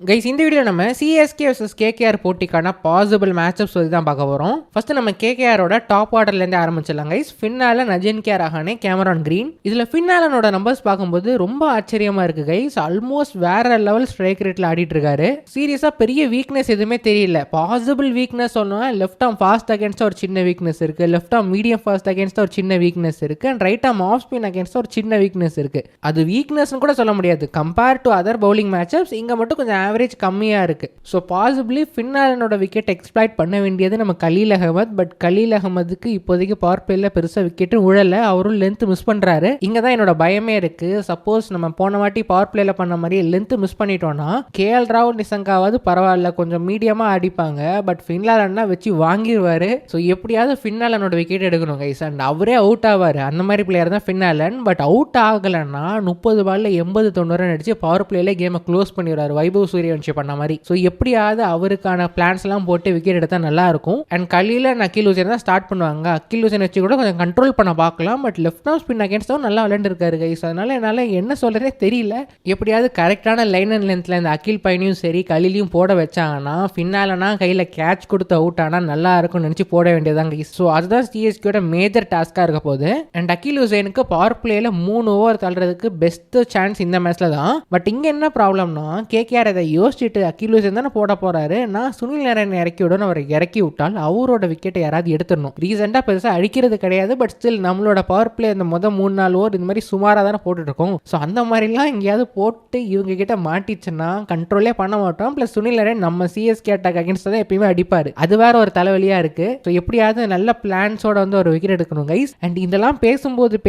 Guys இந்த video நம்ம CSK vs KKR போட்டிக்கான பாசிபிள் மேட்சப்ஸ் பற்றி தான் பார்க்க போகிறோம். ஃபர்ஸ்ட் நம்ம கேகேஆரோட டாப் ஆர்டர்லேருந்து ஆரம்பிச்சிடலாம் guys. Finn Allen Ajinkya Rahane, Cameron Green. இதில் ஃபின்னாலனோட நம்பர்ஸ் பார்க்கும்போது ரொம்ப ஆச்சரியமாக இருக்குது கைஸ். ஆல்மோஸ்ட் வேற லெவல் ஸ்ட்ரைக் ரேட்டில் ஆடிட்டு இருக்காரு. சீரியஸாக பெரிய வீக்னஸ் எதுவுமே தெரியல. பாசிபிள் வீக்னஸ் சொன்னால் லெஃப்ட் ஆர்ம் ஃபாஸ்ட் அகேன்ஸ்டாக ஒரு சின்ன வீக்னஸ் இருக்குது, லெஃப்ட் ஆர்ம் மீடியம் ஃபாஸ்ட் அகேன்ஸ்டாக ஒரு சின்ன வீக்னஸ் இருக்குது, and right arm off spin அகேன்ஸ்டாக ஒரு சின்ன வீக்னஸ் இருக்குது. அது வீக்னஸ்னு கூட சொல்ல முடியாது. Compare to other bowling matchups இங்கே மட்டும் கொஞ்சம் ஆவரேஜ் கம்மியாக இருக்குது. ஸோ பாசிபிளி ஃபின்னாலனோட விக்கெட் எக்ஸ்ப்ளாய்ட் பண்ண வேண்டியது நம்ம கலீல் அகமது. பட் கலீல் அகமதுக்கு இப்போதைக்கு பவர் பிளேயில் பெருசாக விக்கெட்டும் உழலை. அவரும் லென்த் மிஸ் பண்ணுறாரு. இங்கே தான் என்னோட பயமே இருக்குது. சப்போஸ் நம்ம போன வாட்டி பவர் பிளேயில் பண்ண மாதிரி லென்த் மிஸ் பண்ணிட்டோம்னா கேஎல் ராகுல் நிசங்காவது பரவாயில்ல, கொஞ்சம் மீடியமாக அடிப்பாங்க. பட் ஃபின்னாலன்னா வச்சு வாங்கிடுவார். ஸோ எப்படியாவது ஃபின்னாலனோட விக்கெட் எடுக்கணும் கைஸ். அண்ட் அவரே அவுட் ஆவார். அந்த மாதிரி பிளேயர் தான் ஃபின்னாலன். பட் அவுட் ஆகலைன்னா 30 பால்ல 80-90 ரன் அடிச்சு பவர் பிளேயில் கேமை க்ளோஸ் பண்ணிடுறாரு, வைபவ் சூரியவன்ஷி பண்ண மாதிரி. ஸோ எப்படியாவது அவருக்கான பிளான்ஸ் எல்லாம் போட்டு விக்கெட் எடுத்தால் நல்லா இருக்கும். அண்ட் கலீல அகில் ஹுசைன் தான் ஸ்டார்ட் பண்ணுவாங்க. அகில் ஹுசைன் வச்சு கூட கொஞ்சம் கண்ட்ரோல் பண்ண பார்க்கலாம். பட் லெஃப்ட் ஆர்ம் ஸ்பின் அகேன்ஸ்டும் நல்லா விளையாண்டுருக்காரு கைஸ். அதனால என்னால் என்ன சொல்றதே தெரியல. எப்படியாவது கரெக்டான லைன் அண்ட் லென்த்ல இந்த அகில் பையனையும் சரி கலீலையும் போட வச்சாங்கன்னா ஃபின்னாலனா கையில் கேட்ச் கொடுத்து அவுட் ஆனால் நல்லா இருக்கும்னு நினச்சி போட வேண்டியதான் கைஸ். ஸோ அதுதான் சிஎஸ்கேயோட மேஜர் டாஸ்காக இருக்க போகுது. அண்ட் அகில் ஹுசைனுக்கு பவர் பிளேயில் 3 ஓவர் தள்ளுறதுக்கு பெஸ்ட் சான்ஸ் இந்த மேட்ச்ல தான். பட் இங்கே என்ன ப்ராப்ளம்னா கேகேஆர் இதை யோசிச்சுட்டு அகில் ஹுசைன் தானே போட போறாரு, நான் சுனில் நாராயண் இறக்கி விடணும். அவரை இறக்கி விட்டால் அவரோட விக்கெட்டை யாராவது எடுத்துடணும். ரீசெண்டாக பெருசாக அடிக்கிறது கிடையாது. பட் ஸ்டில் நம்மளோட பவர் பிளே இந்த 3-4 ஓவர் இந்த மாதிரி சுமாராக தானே போட்டுட்டு இருக்கோம். ஸோ அந்த மாதிரிலாம் எங்கேயாவது போட்டு இவங்க கிட்ட மாட்டிச்சுன்னா கண்ட்ரோலே பண்ண மாட்டோம். பிளஸ் சுனில் நாராயண் நம்ம சிஎஸ்கே அட்டாக் அகேன்ஸ்ட் தான் எப்பயுமே அடிப்பாரு. அது வேற ஒரு தலைவலியா இருக்கு. ஸோ எப்படியாவது நல்ல பிளான்ஸோட வந்து ஒரு விக்கெட் எடுக்கணும் கைஸ். அண்ட் இதெல்லாம் பேசும்போது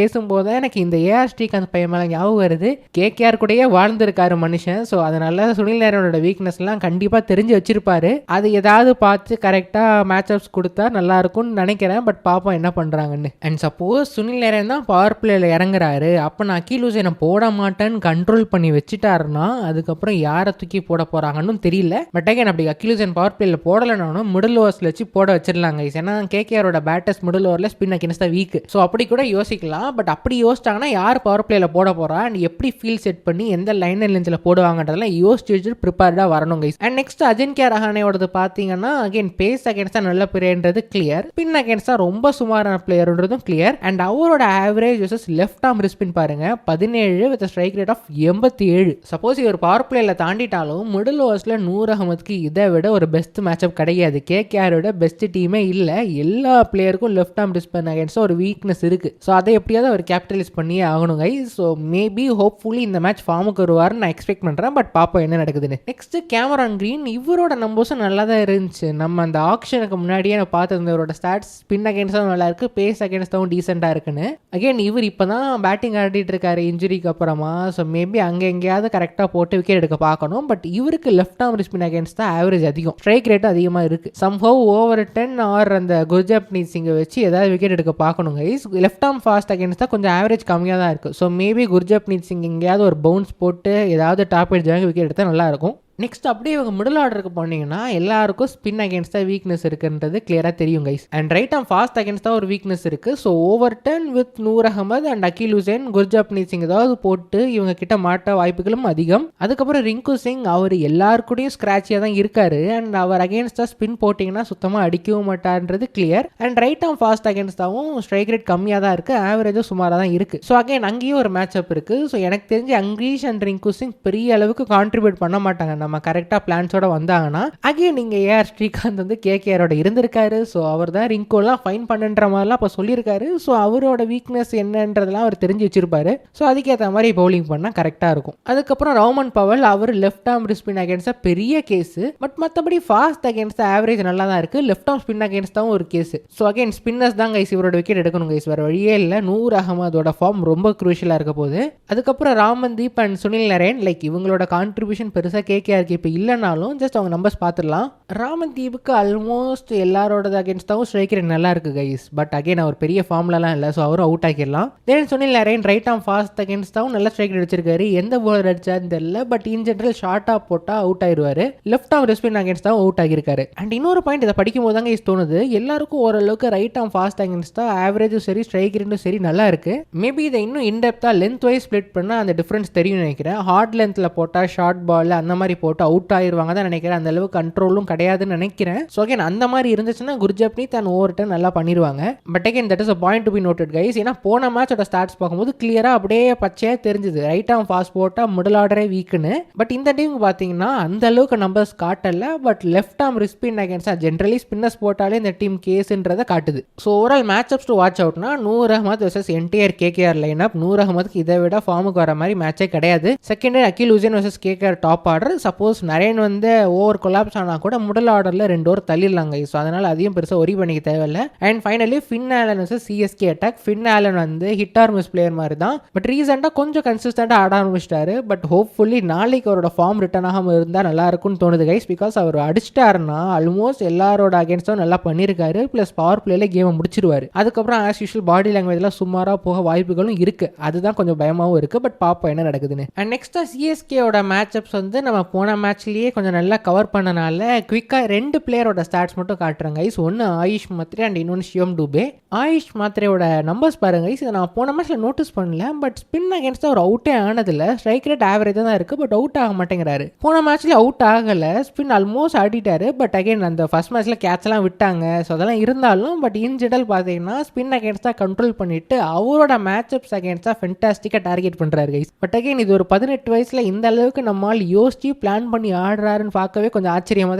எனக்கு இந்த ஏஆர் ஸ்ரீகாந்த் பையன் மேலே ஞாபகம் வருது. கேகேஆர் கூடயே வாழ்ந்திருக்காரு மனுஷன். ஸோ அதனால சுனில் நாராயணோட வீக்னஸ் எல்லாம் கண்டிப்பாக தெரிஞ்சு வச்சிருப்பாரு. அது ஏதாவது பார்த்து கரெக்டாக மேட்சப்ஸ் கொடுத்தா நல்லா இருக்கும்னு நினைக்கிறேன். பட் பாப்போம் என்ன பண்ணுறாங்கன்னு. அண்ட் சப்போஸ் சுனில் நாராயண் தான் பவர் பிளேயில் இறங்குறாரு, அப்போ நான் அகில் ஹுசைனை போட மாட்டேன்னு கண்ட்ரோல் பண்ணி வச்சுட்டாருன்னா அதுக்கப்புறம் யாரை தூக்கி போட போகிறாங்கன்னு தெரியல. பட் அகைன் அப்படி அகில் ஹுசைன் பவர் பிளேயில் போடலைனாலும் மிடில் ஓவர்ஸில் வச்சு போட வச்சிடலாங்க. ஏன்னா கேகேஆரோட பேட்டர்ஸ் மிடில் ஓவரில் ஸ்பின் அகேன்ஸ்ட் தான் வீக். ஸோ அப்படி கூட யோசிக்கலாம். பட் அப்படி யோசிச்சாங்கன்னா யார் பவர் பிளேயில் போட போகிறா அண்ட் எப்படி ஃபீல் செட் பண்ணி எந்த லைன் அண்ட் லென்த்தில் போடுவாங்கன்றதெல்லாம் யோசிச்சு வச்சுட்டு ப்ரிப்பேர்டாக வரணும் கைஸ். அண்ட் நெக்ஸ்ட் அஜின்கியா ரஹானேயோடது பார்த்தீங்கன்னா அகைன் பேஸ் அகேன்ஸ்டா நல்ல பிளேயர்ன்றது கிளியர், ஸ்பின் அகேன்ஸ்டா ரொம்ப சுமாரான பிளேயர்ன்றதும் கிளியர். அண்ட் அவரோட average versus left arm wrist spin பாருங்க 17 with strike rate of 87. Suppose இவர் பவர் பிளேல தாண்டிட்டாலும் மிடில் ஓவர்ஸ்ல நூர் அகமதுக்கு இதை விட ஒரு பெஸ்ட் மேட்சப் கிடையாது. கேகேஆரோட பெஸ்ட் டீமே இல்லை. எல்லா பிளேயருக்கும் லெஃப்ட் ஆர்ம் ரிஸ்பின் அகேன்ஸ்டா ஒரு வீக்னஸ் இருக்கு. ஸோ அதை எப்படியாவது அவர் கேபிட்டலைஸ் பண்ணியே ஆகணும் கைஸ். ஸோ மேபி ஹோப்ஃபுல்லி இந்த மேட்ச் ஃபார்முக்கு வருவார்னு நான் எக்ஸ்பெக்ட் பண்றேன். பட் பாப்போம் என்ன நடக்குதுன்னு. நெக்ஸ்ட் கேமரான் கிரீன். இவரோட நம்பர்ஸும் நல்லா தான் இருந்துச்சு. நம்ம அந்த ஆக்ஷனுக்கு முன்னாடியே நான் பார்த்துருந்த இவரோட ஸ்டாட்ஸ் ஸ்பின் அகேன்ஸ்டும் நல்லா இருக்கு, பேஸ் அகேன்ஸ்டும் டீசெண்டாக இருக்குன்னு. அகைன் இவர் இப்போ தான் பேட்டிங் ஆடிட்டு இருக்காரு இன்ஜுரிக்கு அப்புறமா. ஸோ மேபி அங்கே எங்கேயாவது கரெக்டாக போட்டு விக்கெட் எடுக்க பார்க்கணும். பட் இவருக்கு லெஃப்ட் ஆர்ம் ஸ்பின் அகேன்ஸ்ட் தான் ஆவரேஜ் அதிகம், ஸ்ட்ரைக் ரேட்டும் அதிகமாக இருக்கு. சம்ஹவ் ஓவர் 10 ஆர் அந்த குர்ஜப்னீத் சிங்கை வச்சு ஏதாவது விக்கெட் எடுக்க பார்க்கணும் guys. Left arm fast against தான் கொஞ்சம் ஆவரேஜ் கம்மியாக தான் இருக்கு. ஸோ மேபி குர்ஜப்னீத் சிங் எங்கேயாவது ஒரு பவுன்ஸ் போட்டு ஏதாவது டாப் எட்ஜ் விக்கெட் எடுத்தால் நல்லா இருக்கும். நெக்ஸ்ட் அப்படியே இவங்க மிடில் ஆர்டருக்கு போனீங்கன்னா எல்லாருக்கும் ஸ்பின் அகேன்ஸ்ட் தான் வீக்னஸ் இருக்குன்றது கிளியராக தெரியும் guys. And right arm fast against தான் ஒரு வீக்னஸ் இருக்கு. So over 10 with Noor Ahmad and Akhil Hussain, Gurjapneet Singh ஏதாவது போட்டு இவங்க கிட்ட மாட்ட வாய்ப்புகளும் அதிகம். அதுக்கப்புறம் ரிங்கு சிங் அவர் எல்லாருக்கூடையும் ஸ்கிராச்சியாக தான் இருக்காரு. அண்ட் அவர் அகேன்ஸ்டாக ஸ்பின் போட்டிங்கன்னா சுத்தமாக அடிக்கவும் மாட்டார்ன்றது clear. And right arm fast அகேன்ஸ்டாகவும் ஸ்ட்ரைக் ரேட் கம்மியாக தான் இருக்கு, ஆவரேஜும் சுமாராக தான் இருக்கு. ஸோ அகைன் அங்கேயும் ஒரு மேட்ச் அப் இருக்கு. ஸோ எனக்கு தெரிஞ்சு அங்கீஷ் அண்ட் ரிங்கு சிங் பெரிய அளவுக்கு கான்ட்ரிபியூட் பண்ண மாட்டாங்க. நம்ம கரெக்டாக பிளான்ஸோட வந்தாங்கன்னா அகைன் நீங்க ஏஆர் ஸ்ரீகாந்த் வந்து கேகேஆரோட இருந்திருக்காரு. ஸோ அவர் தான் ரிங்கோலாம் ஃபைன் பண்ணுன்ற மாதிரிலாம் இப்போ சொல்லியிருக்காரு. ஸோ அவரோட வீக்னஸ் என்னன்றதெல்லாம் அவர் தெரிஞ்சு வச்சிருப்பாரு. ஸோ அதுக்கேற்ற மாதிரி பவுலிங் பண்ணால் கரெக்டாக இருக்கும். அதுக்கப்புறம் ரௌமன் பவல் அவர் லெஃப்ட் ஆர்ம் ஸ்பின் அகேன்ஸ்டா பெரிய கேஸ். பட் மற்றபடி ஃபாஸ்ட் அகேன்ஸ்ட் ஆவரேஜ் நல்லா தான் இருக்கு. லெஃப்ட் ஆர்ம் ஸ்பின் அகேன்ஸ்டாவும் ஒரு கேஸ். ஸோ அகைன் ஸ்பின்னர்ஸ் தான் கைஸ் இவரோட விக்கெட் எடுக்கணும் கைஸ், வேற வழியே இல்லை. நூர் அகமதோட ஃபார்ம் ரொம்ப குரூஷியலாக இருக்க போகுது. அதுக்கப்புறம் ராமன்தீப் அண்ட் சுனில் நாராயண் இவங்களோட கான்ட்ரிபியூஷன் பெருசாக கேகேஆருக்கு இப்போ இல்லைனாலும் ஜஸ்ட் அவங்க நம்பர்ஸ் பார்த்துடலாம். ராமன்தீப்புக்கு ஆல்மோஸ்ட் எல்லாரோட அகேன்ஸ்டாவும் ஸ்ட்ரைக் ரேட் நல்லா இருக்கு கைஸ். பட் அகைன் அவர் பெரிய ஃபார்ம்லாம் இல்லை. ஸோ அவரும் அவுட் ஆகிடலாம். Then Sunil Narine right arm fast அகேன்ஸ்டாவும் நல்ல ஸ்ட்ரைக் ரேட் வச்சிருக்காரு. எந்த பவுலர் அடிச்சான்னு தெரியல. பட் இன் ஜென்ரல் ஷார்ட்டாக போட்டால் அவுட் ஆயிடுவாரு. லெஃப்ட் ஆர்ம் ஸ்பின் அகேன்ஸ்டாவும் அவுட் ஆகியிருக்காரு. அண்ட் இன்னொரு பாயிண்ட் இதை படிக்கும் போது தாங்க தோணுது எல்லாருக்கும் ஓரளவுக்கு ரைட் ஆர்ம் ஃபாஸ்ட் அகேன்ஸ்டா ஆவரேஜும் சரி ஸ்ட்ரைக் ரேட்டும் சரி நல்லா இருக்கு. மேபி இதை இன்னும் இன்டெப்தா லென்த் வைஸ் ஸ்பிளிட் பண்ணால் அந்த டிஃபரன்ஸ் தெரியும் நினைக்கிறேன். ஹார்ட் லென்த்தில் போட்டால் ஷார்ட் பால் அந்த மாதிரி போட்டு அவுட் ஆயிருவாங்க தான் நினைக்கிறேன். அந்த அளவுக்கு கண்ட்ரோலும் கிடையாதுன்னு நினைக்கிறேன். ஸோ அகைன் அந்த மாதிரி இருந்துச்சுன்னா குர்ஜப்னீத் அண்ட் ஓவர்டன் நல்லா பண்ணிடுவாங்க. But again that is a point to be noted guys. ஏன்னா போன மேட்சோட ஸ்டார்ட்ஸ் பார்க்கும்போது கிளியராக அப்படியே பச்சையாக தெரிஞ்சுது ரைட் ஆம் ஃபாஸ்ட் போட்டால் மிடில் ஆர்டரே வீக்குன்னு. பட் இந்த டீம் பார்த்தீங்கன்னா அந்த அளவுக்கு நம்பர்ஸ் காட்டல. பட் லெஃப்ட் ஆம் ரிஸ்பின் அகேன்ஸ்டாக ஜென்ரலி ஸ்பின்னர்ஸ் போட்டாலே இந்த டீம் கேஸுன்றதை காட்டுது. So overall match ups to watch அவுட்னா Noor Ahmad versus entire KKR line up. நூர் அஹமதுக்கு இதை விட ஃபார்முக்கு வர மாதிரி மேட்சே கிடையாது. Second Akhil Hussain versus KKR top order. Suppose Narine வந்து ஓவர் கொலாப்ஸ் ஆனால் கூட மிடில் ஆர்டரில் 2 ஓவர் தள்ளிடலாங்க. ஸோ அதனால் அதையும் பெருசாக ஒரி பண்ணிக்க தேவையில்லை. And finally Finn Allen versus CSK attack. Finn Allen வந்து ஹிட் ஆர் மிஸ் பிளேயர் மாதிரி தான். பட் ரீசெண்டாக கொஞ்சம் கன்சிஸ்டண்டாக ஆட ஆரம்பிச்சிட்டாரு. பட் ஹோப்ஃபுல்லி நாளைக்கு அவரோட ஃபார்ம் ரிட்டர்ன் ஆகாமல் இருந்தால் நல்லா இருக்கும்னு தோணுது கைஸ். பிகாஸ் அவர் அடிச்சிட்டாருன்னா ஆல்மோஸ்ட் எல்லாரோட அகேன்ஸ்டும் நல்லா பண்ணியிருக்காரு. ப்ளஸ் பவர் பிளேல கேமை முடிச்சிருவாரு. அதுக்கப்புறம் ஆஸ் யூஷுவல் பாடி லாங்குவேஜ்லாம் சுமாராக போக வாய்ப்புகளும் இருக்கு. அதுதான் கொஞ்சம் பயமாகவும் இருக்கு. பட் பாப்போம் என்ன நடக்குதுன்னு. அண்ட் நெக்ஸ்ட் சிஎஸ்கேயோட மேட்ச் அப்ஸ் வந்து நம்ம போன மேட்ச்லேயே கொஞ்சம் நல்லா கவர் பண்ணனால குவிக்காக 2 பிளேயரோட ஸ்டாட்ஸ் மட்டும் காட்டுறாங்க கைஸ். ஒன்று ஆயுஷ் மாத்ரே அண்ட் இன்னொன்று ஷிவம் டூபே. ஆயுஷ் மாத்ரேயோட நம்பர்ஸ் பாருங்க கைஸ். இதை நான் போன மேட்ச்ல நோட்டீஸ் பண்ணல. பட் ஸ்பின் அகேன்ஸ்டாக அவர் அவுட்டே ஆனதில்ல. ஸ்ட்ரைக் ரேட் ஆவரேஜ் தான் இருக்கு. பட் அவுட் ஆக மாட்டேங்கிறாரு. போன மேட்ச்ல அவுட் ஆகலை. ஸ்பின் ஆல்மோஸ்ட் ஆடிட்டாரு. பட் அகைன் அந்த ஃபர்ஸ்ட் மேட்ச்ல கேட்ச்லாம் விட்டாங்க. ஸோ அதெல்லாம் இருந்தாலும் பட் இன் ஜெனரல் பார்த்தீங்கன்னா ஸ்பின் அகேன்ஸ்டாக கண்ட்ரோல் பண்ணிட்டு அவரோட மேட்ச் அப்ஸ் அகேன்ஸ்டாக ஃபென்டாஸ்டிக்காக டார்கெட் பண்ணுறாரு கைஸ். பட் அகைன் இது ஒரு 18 வயசுல இந்த அளவுக்கு நம்மால் யோசிச்சு பிளான் பண்ணி ஆடுறாருன்னு பார்க்கவே கொஞ்சம் ஆச்சரியமாக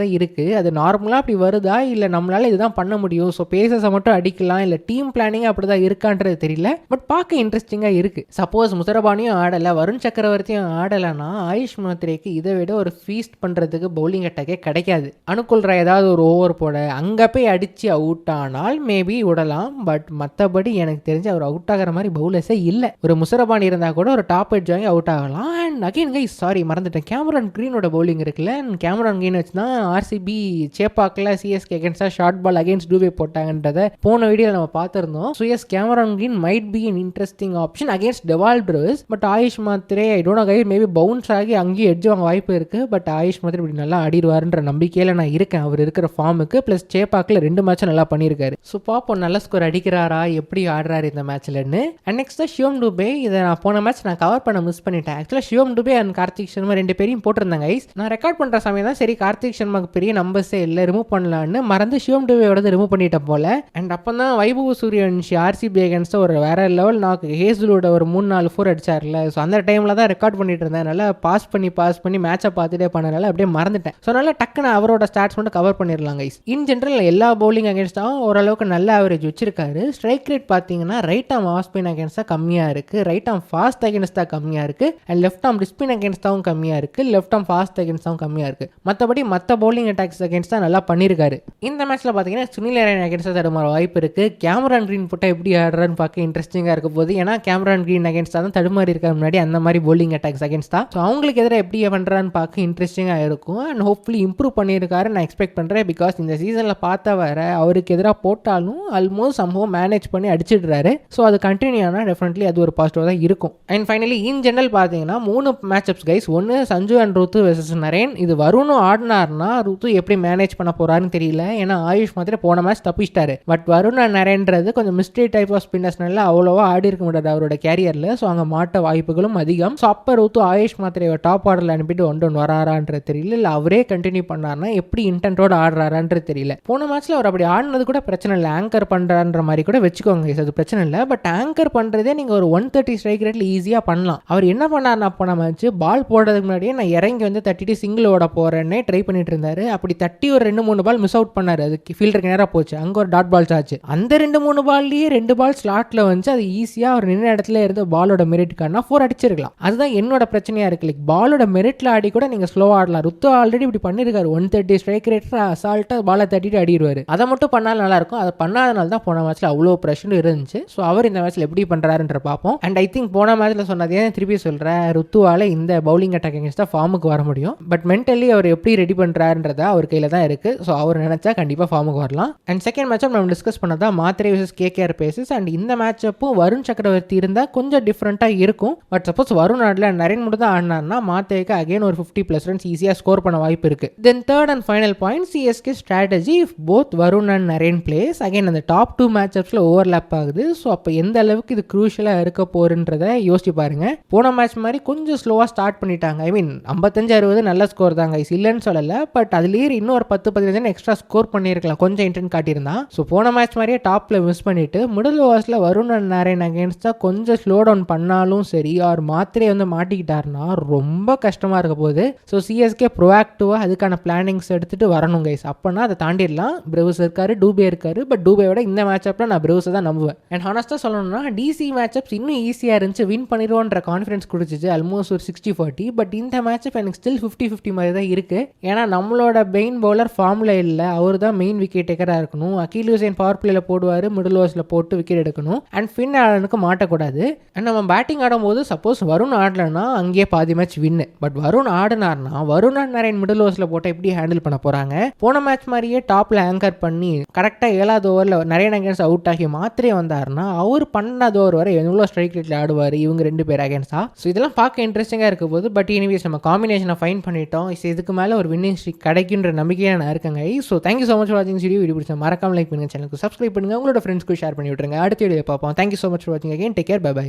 தான் இருக்கு. அது நார்மலாக அப்படி வருதா இல்லை நம்மளால இதுதான் பண்ண முடியும், ஸோ பேசஸை மட்டும் அடிக்கலாம், இல்லை டீம் பிளானிங் அப்படிதான் இருக்கான்றது தெரியல. பட் பார்க்க இன்ட்ரெஸ்டிங்காக இருக்கு. சப்போஸ் முசரபானியும் ஆடலை, வருண் சக்கரவர்த்தியும் ஆடலைன்னா ஆயுஷ் மாத்ரேக்கு இதை விட ஒரு ஃபீஸ்ட் பண்ணுறதுக்கு பவுலிங் அட்டாக்கே கிடைக்காது. அனுகுல் ராய் ஏதாவது ஒரு ஓவர் போட அங்கே போய் அடித்து அவுட் ஆனால் மேபி விடலாம். பட் மற்றபடி எனக்கு தெரிஞ்சு அவர் அவுட் ஆகிற மாதிரி பவுலர்ஸே இல்லை. ஒரு முசரபானி இருந்தால் கூட ஒரு டாப் எட்ஜ் வாங்கி அவுட் ஆகலாம். அண்ட் அகைன் கைஸ் சாரி மறந்துட்டேன், கேமரான் கிரீனோட பவுலிங் இருக்குல்ல, கேமரான் கிரீன் வச்சு தான் ஆர்சிபி சேப்பாக்கில் சிஎஸ்கே அகேன்ஸ்டாக ஷார்ட் பால் அகேன்ஸ்ட் டூபே போட்டாங்கன்றதை போன வீடியோவில் நம்ம பார்த்துருந்தோம். So yes Cameron Green might be an interesting option against Dewald Brevis. But Ayush Mhatre I don't know guys, maybe bounce ஆகி அங்கேயும் எட்ஜ் வாங்க வாய்ப்பு இருக்குது. பட் ஆயுஷ் மாத்ரே இப்படி நல்லா ஆடிடுவாருன்ற நம்பிக்கையில் நான் இருக்கேன் அவர் இருக்கிற ஃபார்முக்கு. ப்ளஸ் சேப்பாக்கில் 2 மேட்சும் நல்லா பண்ணியிருக்காரு. ஸோ பார்ப்போம் நல்ல ஸ்கோர் அடிக்கிறாரா, எப்படி ஆடுறாரு இந்த மேட்ச்லன்னு. And next Shivam Dube. இதை நான் போன மேட்ச் நான் கவர் பண்ண மிஸ் பண்ணிட்டேன். ஆக்சுவலாக ஷிவம் டூபே அண்ட் கார்த்திக் சர்மா 2 பேரையும் போட்டிருந்தாங்க கைஸ். நான் ரெக்கார்ட் பண்ணுற சமயம் தான் சரி கார்த்திக் சர்மாக்கு பெரிய நம்பர்ஸே இல்லை, ரிமூவ் பண்ணலான்னு மறந்து ஷிவம் டூபேயோட ரிமூவ் பண்ணிட்டேன் போல. அண்ட் அப்போ தான் வைபவ் சூரியவன்ஷி ஆர்சிபி அகேன்ஸ்டாக ஒரு வேற லெவல் நாக்கு ஹேஸ்லோட ஒரு 3-4 4 அடிச்சார்ல. ஸோ அந்த டைமில் தான் ரெக்கார்ட் பண்ணிட்டு இருந்தேன். நல்லா பாஸ் பண்ணி மேட்சை பார்த்துட்டே பண்ணனால அப்படியே மறந்துட்டேன். ஸோ நல்லா டக்குன்னு அவரோட ஸ்டாட்ஸ் மட்டும் கவர் பண்ணிடலாம் கைஸ். இன் ஜென்ரல் எல்லா பவுலிங் அகேன்ஸ்டாகவும் ஓரளவுக்கு நல்ல ஆவரேஜ் வச்சிருக்காரு. ஸ்ட்ரைக் ரேட் பார்த்தீங்கன்னா ரைட் ஆம் ஆஃப் ஸ்பின் அகேன்ஸ்டாக கம்மியாக இருக்குது, ரைட் ஆம் ஃபாஸ்ட் அகேன்ஸ்டாக கம்மியாக இருக்குது, அண்ட் லெஃப்ட் ஆம் ஸ்பின் அகேன்ஸ்டாகவும் கம்மியாக இருக்குது, லெஃப்ட் ஆம் ஃபாஸ்ட் அகேன்ஸ்டாகவும் கம்மியாக இருக்குது. மற்றபடி மற்ற பவுலிங் அட்டாக்ஸ் அகேன்ஸ்டாக நல்லா பண்ணியிருக்காரு. இந்த மேட்ச்சில் பார்த்தீங்கன்னா சுனில் நாராயண் அகேன்ஸ்டாக தடுமாற வாய்ப்பு இருக்குது. கேமரான் கிரீன் போட்டால் எப்படி ஆடுறான்னு பார்க்க இன்ட்ரெஸ்டிங்காக இருக்க போது. ஏன்னா கேமரான் கிரீன் அகேன்ஸ்டாக தான் தடுமாறி இருக்க முன்னாடி அந்த மாதிரி பவுலிங் அட்டாக்ஸ் அகேன்ஸ்டாக. ஸோ அவங்களுக்கு எதிராக எப்படி பண்ணுறான்னு பார்க்க இன்ட்ரெஸ்டிங்காக இருக்கும். அண்ட் ஹோப்ஃபுல்லி இம்ப்ரூவ் பண்ணியிருக்காரு நான் எக்ஸ்பெக்ட் பண்ணுறேன். பிகாஸ் இந்த சீசனில் பார்த்தா வர அவருக்கு எதிராக போட்டாலும் ஆல்மோஸ்ட் சம்பவம் மேனேஜ் பண்ணி அடிச்சிடுறாரு. ஸோ அது கண்டினியூ ஆனால் டெஃபினெட்லி அது ஒரு பாசிட்டிவாக தான் இருக்கும். அண்ட் ஃபைனலி இன் ஜெனரல் பார்த்தீங்கன்னா 3 மேட்ச் அப்ஸ் கைஸ். ஒன்று சஞ்சு அண்ட் ருத்து வெர்சஸ் நரேன். இது வருணும் ஆடினார்னா ருத்து எப்படி மேனேஜ் பண்ண போறாருன்னு தெரியல. ஏன்னா ஆயுஷ் மாத்திரை போன மேட்ச் தப்பிச்சிட்டாரு. பட் வருண் அண்ட் நரேன்றது கொஞ்சம் மிஸ்ட்ரி டைப் ஆஃப் ஸ்பின்னர்ஸ்னால அவ்வளோவா ஆடி இருக்க முடியாது அவரோட கேரியரில். ஸோ அங்கே மாட்ட வாய்ப்புகளும் அதிகம். ஸோ அப்போ ருத்து ஆயுஷ் மாத்திரையை டாப் ஆர்டரில் அனுப்பிட்டு 1-1 வராரான்றது தெரியல. இல்லை அவரே கண்டினியூ பண்ணார்னா எப்படி இன்டென்ட்டோட ஆடுறாரான்றது தெரியல. போன மேட்ச்ல அவர் அப்படி ஆடினது கூட பிரச்சனை இல்லை, ஆங்கர் பண்ணுறான்ற மாதிரி கூட வச்சுக்கோங்க, அது பிரச்சனை இல்லை. பட் ஆங்கர் பண்ணுறதே நீங்கள் ஒரு 130 ஸ்ட்ரைக் ரேட்டில் ஈஸியாக பண்ணலாம். அவர் என்ன பண்ணார்னா போன மேட்ச் பால் போடுறதுக்கு முன்னாடியே நான் இறங்கி வந்து தட்டிட்டு சிங்கிள் ஓட போகிறேன்னே ட்ரை பண்ணிட்டு இருந்தாரு. அப்படி தட்டி ஒரு 2-3 பால் மிஸ் அவுட் பண்ணார். அதுக்கு ஃபீல்டருக்கு நேராக போச்சு. அங்கே ஒரு டாட் பால்ஸ் ஆச்சு. அந்த 2-3 பால்லேயே 2 பால் ஸ்லாட்டில் வந்து அது ஈஸியாக அவர் நின்ன இடத்துல இருந்து பாலோட மெரிட்டுக்கான 4 அடிச்சிருக்கலாம். அதுதான் என்னோட பிரச்சனையாக இருக்கு. லைக் பாலோட மெரிட்டில் ஆடி கூட நீங்கள் ஸ்லோவாக ஆடலாம். ருத்து ஆல்ரெடி இப்படி பண்ணியிருக்காரு. 130 ஸ்ட்ரைக் ரேட்டில் அசால்ட்டாக பாலை தட்டிட்டு அடிடுவார். அதை மட்டும் பண்ணாலும் நல்லாயிருக்கும். அதை பண்ணாதனால தான் போன மேட்ச்சில் அவ்வளோ ப்ரெஷர் இருந்துச்சு. ஸோ அவர் இந்த மேட்ச்சில் எப்படி பண்ணுறாருன்ற பார்ப்போம். அண்ட் ஐ திங்க் போன மேட்ச்சில் சொன்னதே திருப்பி சொல்கிறேன், ருத்துவால் இந்த பவுலிங் அட்டாக் அகேன்ஸ்டாக ஃபார்முக்கு வர முடியும். பட் மென்டலி அவர் எப்படி ரெடி பண்ணுறாருன்றதா அவர் கையில் தான் இருக்குது. ஸோ அவர் நினச்சா கண்டிப்பாக ஃபார்முக்கு வரலாம். அண்ட் செகண்ட் மேட்சப் நம்ம டிஸ்கஸ் பண்ணதான் Mhatre vs KKR paces. And இந்த மேட்சப்பும் வருண் சக்கரவர்த்தி இருந்தால் கொஞ்சம் டிஃப்ரெண்ட்டாக இருக்கும். பட் சப்போஸ் வருண் ஆடல நரேன் மட்டும் தான் ஆடினார்னா மாத்ரேக்கு அகைன் ஒரு 50+ ரன்ஸ் ஈஸியாக ஸ்கோர் பண்ண வாய்ப்பு இருக்குது. Then third and final point CSK strategy if both Varun and Naren place. Again அந்த டாப் 2 மேட்சப்ஸில் ஓவர்லேப் ஆகுது. ஸோ அப்போ எந்த அளவுக்கு இது க்ரூஷியலாக இருக்க போகுன்றதை யோசிச்சு பாருங்க. போன மேட்ச் மாதிரி கொஞ்சம் ஸ்லோவாக ஸ்டார்ட் பண்ணிட்டாங்க. ஐ மீன் 55 160 நல்ல ஸ்கோர் தான் கைஸ், இல்லைன்னு சொல்லலை. பட் அதுலேயே இன்னும் ஒரு 10-15 எக்ஸ்ட்ரா ஸ்கோர் பண்ணியிருக்கலாம், கொஞ்சம் இன்டென்ட் காட்டியிருந்தான். ஸோ போன மேட்ச் மாதிரியே டாப்பில் மிஸ் பண்ணிட்டு மிடில் ஓவர்ஸில் வருண் நாராயண் அகேன்ஸ்டாக கொஞ்சம் ஸ்லோ டவுன் பண்ணாலும் சரி, அவர் மாத்திரையை வந்து மாட்டிக்கிட்டாருன்னா ரொம்ப கஷ்டமாக இருக்க போகுது. ஸோ சிஎஸ்கே ப்ரோஆக்டிவாக அதுக்கான பிளானிங்ஸ் எடுத்துகிட்டு வரணும் கைஸ், அப்போனா அதை தாண்டிடலாம். பிரவுஸ் இருக்காரு, டூபே இருக்காரு, பட் டூபேயோட இந்த மேட்சப்பில் நான் பிரவுஸை தான் நம்புவேன். அண்ட் ஹானஸ்ட்டாக சொல்லணும்னா டிசி மேட்சப்ஸ் இன்னும் ஈஸியாக இருந்துச்சு, வின் பண்ணிடுவோன்ற கான்ஃபிடன்ஸ் கொடுத்துச்சு, ஆல்மோஸ்ட் ஒரு 60-40. பட் இந்த மேட்சப் எனக்கு ஸ்டில் 50-50 மாதிரி தான் இருக்குது. ஏன்னா நம்மளோட மெயின் பவுலர் ஃபார்மில் இல்லை, அவர் தான் மெயின் விக்கெட் டேக்கராக இருக்கணும். அகில் ஹுசைன் பவர் பிளேயில் போடுவார், மிடில் ஓவர்ஸில் போட்டு விக்கெட் எடுக்கணும். அண்ட் ஃபின் ஆலனுக்கு மாட்டக்கூடாது. அண்ட் நம்ம பேட்டிங் ஆடும்போது சப்போஸ் வருண் ஆடலைன்னா அங்கேயே பாதி மேட்ச் வின்னு. பட் வருண் ஆடினார்னா வருண் நாராயண் மிடில் ஓவர்ஸில் போட்டால் எப்படி ஹேண்டில் பண்ண போகிறாங்க? போன மேட்ச் மாதிரியே டாப்பில் ஆங்கர் பண்ணி கரெக்டாக 7வது ஓவரில் நிறைய அகேன்ஸ்ட் அவுட் ஆகி மாத்திரே வந்தார்னா அவர் 12வது ஓவர் வரை எவ்வளோ ஸ்ட்ரைக் ரேட்டில் ஆடுவார் இவங்க 2 பேர் அகேன்ஸ்டா. ஸோ இதெல்லாம் பார்க்க இன்ட்ரெஸ்டிங்காக இருக்க போது. பட் எனிவேஸ் நம்ம காம்பினேஷனை ஃபைன் பண்ணிட்டோம். இதுக்கு மேலே ஒரு வின்னிங் ஸ்ட்ரீக் கிடைக்குன்ற நம்பிக்கையாக நான் இருக்கேங்க. So thank you so much for வாட்சிங் வீடியோ பிடிச்சா மறக்காம லைக் பண்ணுங்கள், சேனலுக்கு சப்ஸ்கிரைப் பண்ணுங்கள், உங்களோட ஃப்ரெண்ட்ஸ்க்கு ஷேர் பண்ணி விட்டுருங்க. அடுத்த வீடியோ பார்ப்போம். தேங்க்யூ ஸோ மச் ஃபார் வாட்சிங் again. Take care, bye by.